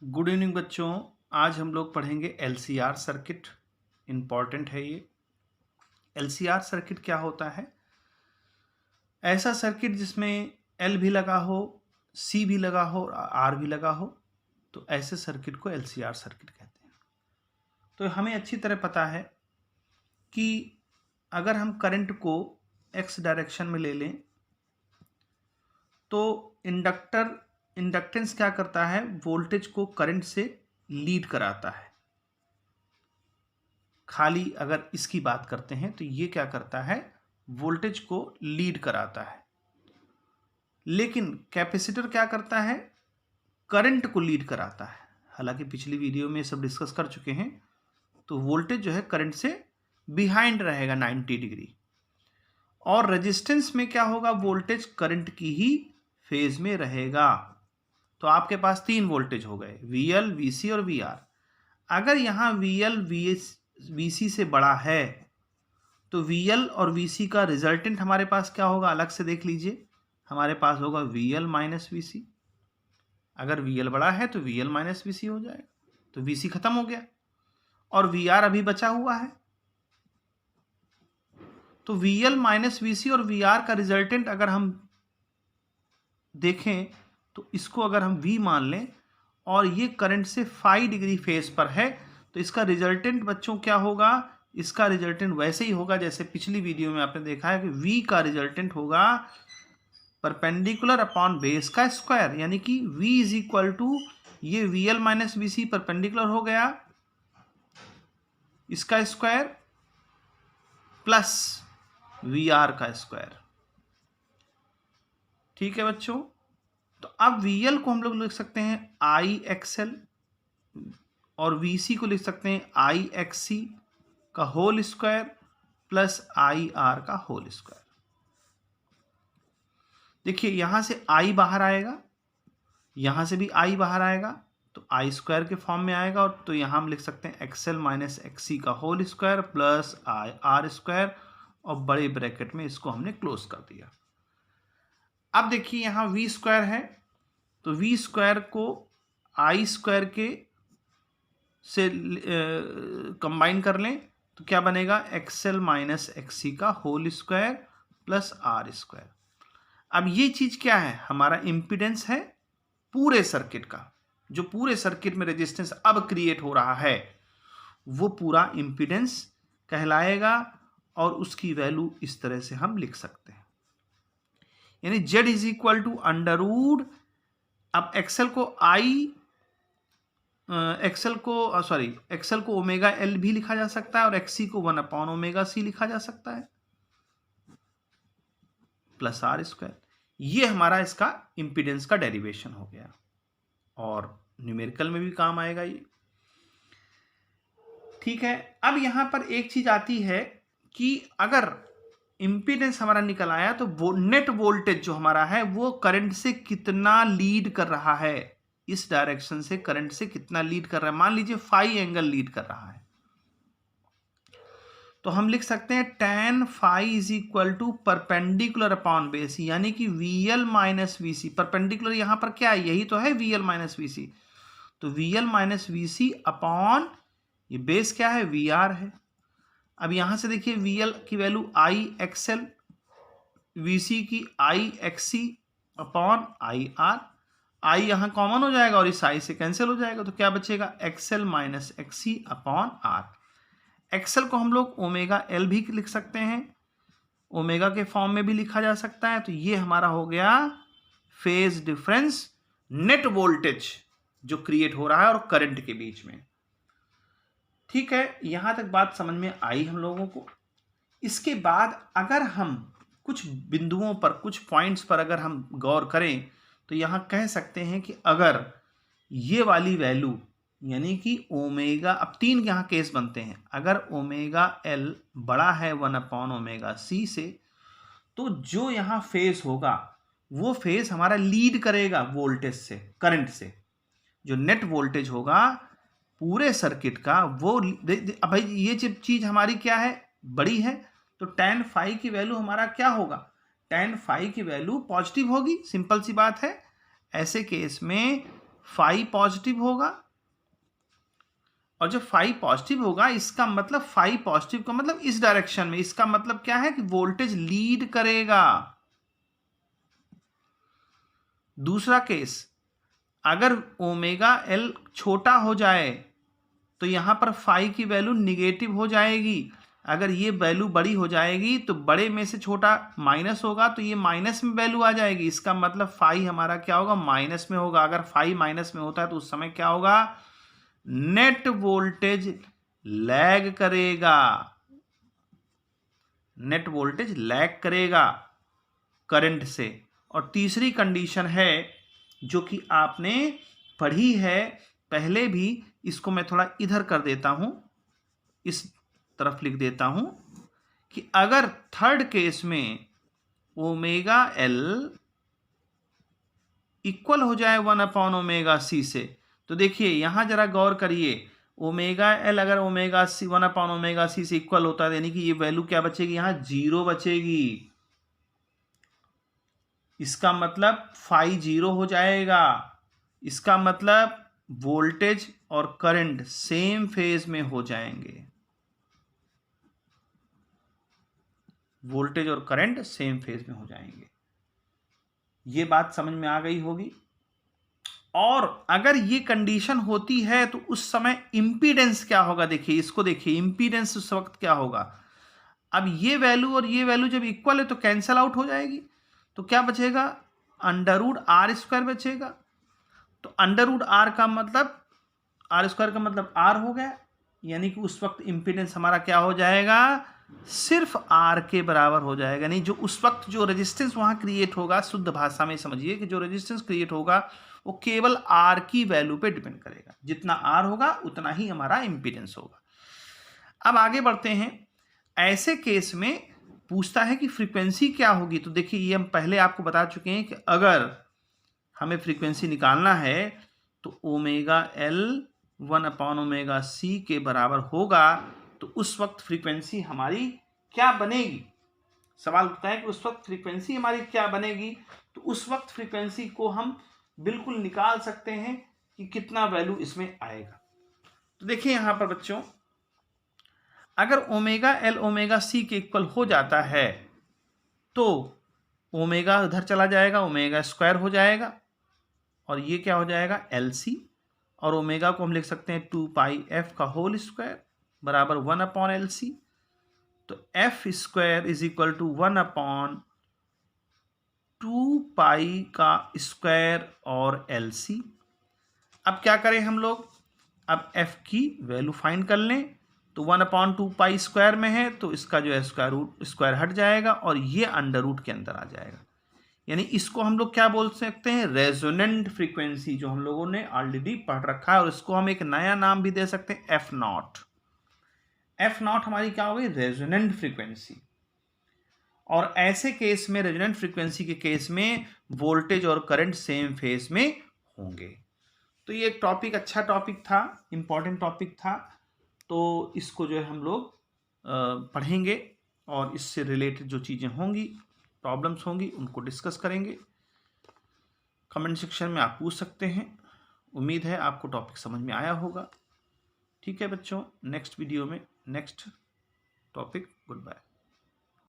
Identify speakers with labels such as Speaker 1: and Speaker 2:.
Speaker 1: Good evening बच्चों। आज हम लोग पढ़ेंगे एलसीआर सर्किट। इम्पॉर्टेंट है ये। एलसीआर सर्किट क्या होता है? ऐसा सर्किट जिसमें एल भी लगा हो, सी भी लगा हो और आर भी लगा हो, तो ऐसे सर्किट को एलसीआर सर्किट कहते हैं। तो हमें अच्छी तरह पता है कि अगर हम करंट को एक्स डायरेक्शन में ले लें तो इंडक्टेंस क्या करता है? वोल्टेज को करंट से लीड कराता है। खाली अगर इसकी बात करते हैं तो ये क्या करता है? वोल्टेज को लीड कराता है। लेकिन कैपेसिटर क्या करता है? करंट को लीड कराता है। हालांकि पिछली वीडियो में सब डिस्कस कर चुके हैं। तो वोल्टेज जो है करंट से बिहाइंड रहेगा 90 डिग्री। और रेजिस्टेंस में क्या होगा? वोल्टेज करंट की ही फेज में रहेगा। तो आपके पास तीन वोल्टेज हो गए, VL, VC और VR। अगर यहां VL VC से बड़ा है तो VL और VC का रिजल्टेंट हमारे पास क्या होगा? अलग से देख लीजिए। हमारे पास होगा VL माइनस VC। अगर VL बड़ा है तो VL माइनस VC हो जाएगा, तो VC खत्म हो गया और VR अभी बचा हुआ है। तो VL माइनस VC और VR का रिजल्टेंट अगर हम देखें तो इसको अगर हम V मान लें और ये करंट से 5 डिग्री फेज पर है, तो इसका रिजल्टेंट बच्चों क्या होगा? इसका रिजल्टेंट वैसे ही होगा जैसे पिछली वीडियो में आपने देखा है कि V का रिजल्टेंट होगा परपेंडिकुलर अपॉन बेस का स्क्वायर, यानी कि V इज इक्वल टू ये VL माइनस VC परपेंडिकुलर हो गया इसका स्क्वायर प्लस VR का स्क्वायर। ठीक है बच्चों। तो अब VL को हम लोग लिख सकते हैं IXL और VC को लिख सकते हैं IXC का होल स्क्वायर प्लस IR का होल स्क्वायर। देखिए यहां से I बाहर आएगा, यहां से भी I बाहर आएगा, तो I स्क्वायर के फॉर्म में आएगा। और तो यहां हम लिख सकते हैं XL माइनस XC का whole square plus IR square, और बड़े ब्रैकेट में इसको हमने क्लोज कर दिया। अब देखिए यहां V स्क्वायर है, तो V स्क्वायर को I स्क्वायर के से कंबाइन कर लें तो क्या बनेगा? XL माइनस XC का whole square plus R square. अब ये चीज क्या है? हमारा इंपिडेंस है पूरे सर्किट का। जो पूरे सर्किट में रेजिस्टेंस अब क्रिएट हो रहा है वो पूरा इंपिडेंस कहलाएगा, और उसकी वैल्यू इस तरह से हम लिख सकते हैं, यानी Z is equal to under root. अब एक्सेल को ओमेगा एल भी लिखा जा सकता है और XC को 1 अपॉन ओमेगा C लिखा जा सकता है प्लस R स्क्वायर। ये हमारा इसका इंपिडेंस का डेरिवेशन हो गया, और न्यूमेरिकल में भी काम आएगा ये। ठीक है। अब यहां पर एक चीज आती है कि अगर इंपिडेंस हमारा निकल आया तो वो नेट वोल्टेज जो हमारा है वो करंट से कितना लीड कर रहा है, इस डायरेक्शन से करंट से कितना लीड कर रहा है। मान लीजिए 5 एंगल लीड कर रहा है, तो हम लिख सकते हैं tan phi is equal to perpendicular upon base, यानी कि VL माइनस VC। परपेंडिकुलर यहां पर क्या है? यही तो है VL माइनस VC। तो VL माइनस VC अपॉन ये बेस क्या है? VR है। अब यहां से देखिए VL की वैल्यू IXL, VC की IXC अपॉन IR। I यहां कॉमन हो जाएगा और इस I से कैंसिल हो जाएगा, तो क्या बचेगा? XL minus XC upon R। XL को हम लोग ओमेगा एल भी लिख सकते हैं, ओमेगा के फॉर्म में भी लिखा जा सकता है। तो ये हमारा हो गया फेज डिफरेंस, नेट वोल्टेज जो क्रिएट हो रहा है और करंट के बीच में। ठीक है, यहां तक बात समझ में आई हम लोगों को। इसके बाद अगर हम कुछ बिंदुओं पर, कुछ पॉइंट्स पर अगर हम गौर करें तो यहां कह सकते हैं कि अगर ये वाली वैल्यू, यानी कि ओमेगा, अब 3 यहां केस बनते हैं। अगर ओमेगा एल बड़ा है 1 अपॉन ओमेगा C से, तो जो यहां फेज होगा वो फेज हमारा लीड करेगा वोल्टेज से, करंट से। जो नेट वोल्टेज होगा पूरे सर्किट का वो अब भाई ये चीज हमारी क्या है? बड़ी है, तो tan phi की वैल्यू हमारा क्या होगा? tan phi की वैल्यू पॉजिटिव होगी, सिंपल सी बात है। ऐसे केस में फाई पॉजिटिव होगा, और जब फाई पॉजिटिव होगा इसका मतलब फाई पॉजिटिव का मतलब इस डायरेक्शन में, इसका मतलब क्या है कि वोल्टेज लीड करेगा। दूसरा केस, अगर ओमेगा एल छोटा हो जाए तो यहां पर फाई की वैल्यू निगेटिव हो जाएगी। अगर ये वैल्यू बड़ी हो जाएगी तो बड़े में से छोटा माइनस होगा तो ये माइनस में वैल्यू आ जाएगी, इसका मतलब फाई हमारा क्या होगा, माइनस में होगा। अगर फाई माइनस में होता है तो उस समय क्या होगा, नेट वोल्टेज लैग करेगा, नेट वोल्टेज लैग करेगा करंट से। और तीसरी कंडीशन है जो कि आपने पढ़ी है पहले भी, इसको मैं थोड़ा इधर कर देता हूं, इस तरफ लिख देता हूं, कि अगर थर्ड केस में ओमेगा एल इक्वल हो जाए 1/ओमेगा c से, तो देखिए यहां जरा गौर करिए, ओमेगा एल अगर ओमेगा सी 1/ओमेगा c से इक्वल होता है यानी कि ये वैल्यू क्या बचेगी, यहां 0 बचेगी। इसका मतलब फाई 0 हो जाएगा, इसका मतलब वोल्टेज और करंट सेम फेज में हो जाएंगे, वोल्टेज और करंट सेम फेज में हो जाएंगे। ये बात समझ में आ गई होगी। और अगर ये कंडीशन होती है तो उस समय इंपीडेंस क्या होगा, देखिए इसको देखिए, इंपीडेंस उस वक्त क्या होगा। अब ये वैल्यू और ये वैल्यू जब इक्वल है तो कैंसल आउट हो जाएगी, तो क्या बचेगा, √r² बचेगा। तो √r का मतलब, r² का मतलब r हो गया, यानी कि उस वक्त इंपीडेंस हमारा क्या हो जाएगा, सिर्फ r के बराबर हो जाएगा। नहीं, जो उस वक्त जो रेजिस्टेंस वहां क्रिएट होगा, शुद्ध भाषा में समझिए कि जो रेजिस्टेंस क्रिएट होगा वो केवल r की वैल्यू पे डिपेंड करेगा, जितना r होगा उतना ही हमारा इंपीडेंस होगा। अब आगे बढ़ते हैं। ऐसे केस में पूछता है कि फ्रीक्वेंसी क्या होगी, तो देखिए ये हम पहले आपको बता चुके हैं कि अगर हमें फ्रीक्वेंसी निकालना है तो ओमेगा एल 1/ओमेगा c के बराबर होगा, तो उस वक्त फ्रीक्वेंसी हमारी क्या बनेगी। सवाल उठता है कि उस वक्त फ्रीक्वेंसी हमारी क्या बनेगी, तो उस वक्त फ्रीक्वेंसी को हम बिल्कुल निकाल सकते हैं कि कितना वैल्यू इसमें आएगा। तो देखिए यहां पर बच्चों, अगर ओमेगा एल ओमेगा c के इक्वल हो जाता है तो ओमेगा उधर चला जाएगा, ओमेगा स्क्वायर हो जाएगा, और ये क्या हो जाएगा, LC, और ओमेगा को हम लिख सकते हैं 2πf का होल स्क्वायर बराबर 1/LC। तो f² इज इक्वल टू 1/2π का स्क्वायर और LC। अब क्या करें हम लोग, अब f की वैल्यू फाइंड कर लें, तो 1/2π स्क्वायर में है तो इसका जो है स्क्वायर हट जाएगा और ये अंडर रूट के अंदर आ जाएगा। यानी इसको हम लोग क्या बोल सकते हैं, रेजोनेंट फ्रीक्वेंसी, जो हम लोगों ने ऑलरेडी पढ़ रखा है, और इसको हम एक नया नाम भी दे सकते हैं, f0। f0 हमारी क्या हो गई, रेजोनेंट फ्रीक्वेंसी। और ऐसे केस में, रेजोनेंट फ्रीक्वेंसी के केस में वोल्टेज और करंट सेम फेज में होंगे। तो ये एक टॉपिक, अच्छा टॉपिक था, इंपॉर्टेंट टॉपिक था, तो इसको जो है हम लोग पढ़ेंगे और इससे रिलेटेड जो चीज़ें होंगी, प्रॉब्लम्स होंगी, उनको डिस्कस करेंगे। कमेंट सेक्शन में आप पूछ सकते हैं। उम्मीद है आपको टॉपिक समझ में आया होगा। ठीक है बच्चों, नेक्स्ट वीडियो में नेक्स्ट टॉपिक। Good bye.